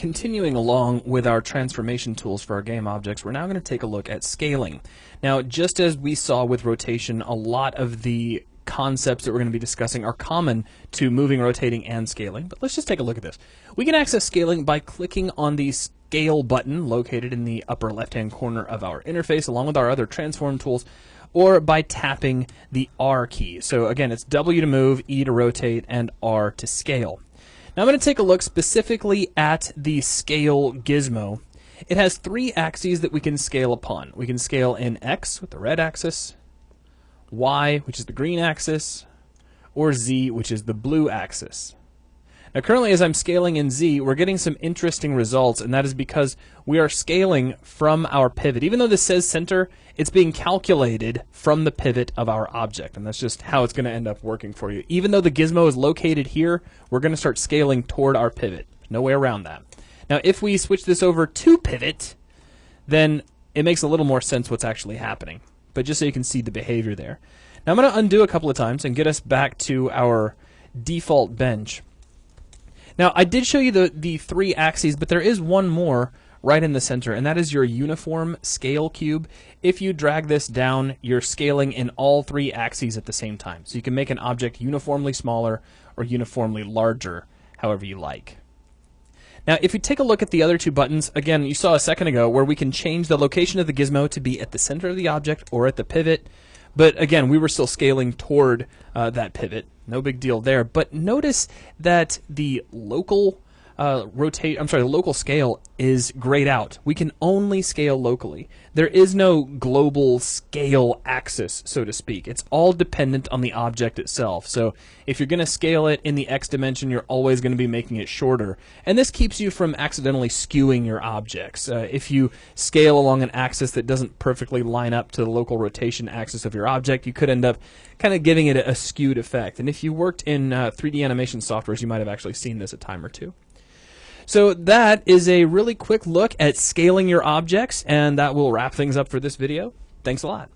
continuing along with our transformation tools for our game objects, we're now going to take a look at scaling. Now, just as we saw with rotation, a lot of the concepts that we're going to be discussing are common to moving, rotating, and scaling. But let's just take a look at this. We can access scaling by clicking on the Scale button located in the upper left-hand corner of our interface, along with our other transform tools, or by tapping the R key. So again, it's W to move, E to rotate, and R to scale. Now I'm going to take a look specifically at the scale gizmo. It has three axes that we can scale upon. We can scale in X with the red axis, Y, which is the green axis, or Z, which is the blue axis. Now currently, as I'm scaling in Z, we're getting some interesting results, and that is because we are scaling from our pivot. Even though this says center, it's being calculated from the pivot of our object, and that's just how it's going to end up working for you. Even though the gizmo is located here, we're going to start scaling toward our pivot. No way around that. Now if we switch this over to pivot, then it makes a little more sense what's actually happening. But just so you can see the behavior there. Now I'm going to undo a couple of times and get us back to our default bench. Now, I did show you the three axes, but there is one more right in the center, and that is your uniform scale cube. If you drag this down, you're scaling in all three axes at the same time. So you can make an object uniformly smaller or uniformly larger, however you like. Now, if you take a look at the other two buttons, again, you saw a second ago where we can change the location of the gizmo to be at the center of the object or at the pivot. But again, we were still scaling toward that pivot. No big deal there. But notice that the local local scale is grayed out. We can only scale locally. There is no global scale axis, so to speak. It's all dependent on the object itself. So if you're going to scale it in the X dimension, you're always going to be making it shorter. And this keeps you from accidentally skewing your objects. If you scale along an axis that doesn't perfectly line up to the local rotation axis of your object, you could end up kind of giving it a skewed effect. And if you worked in 3D animation softwares, you might have actually seen this a time or two. So that is a really quick look at scaling your objects, and that will wrap things up for this video. Thanks a lot.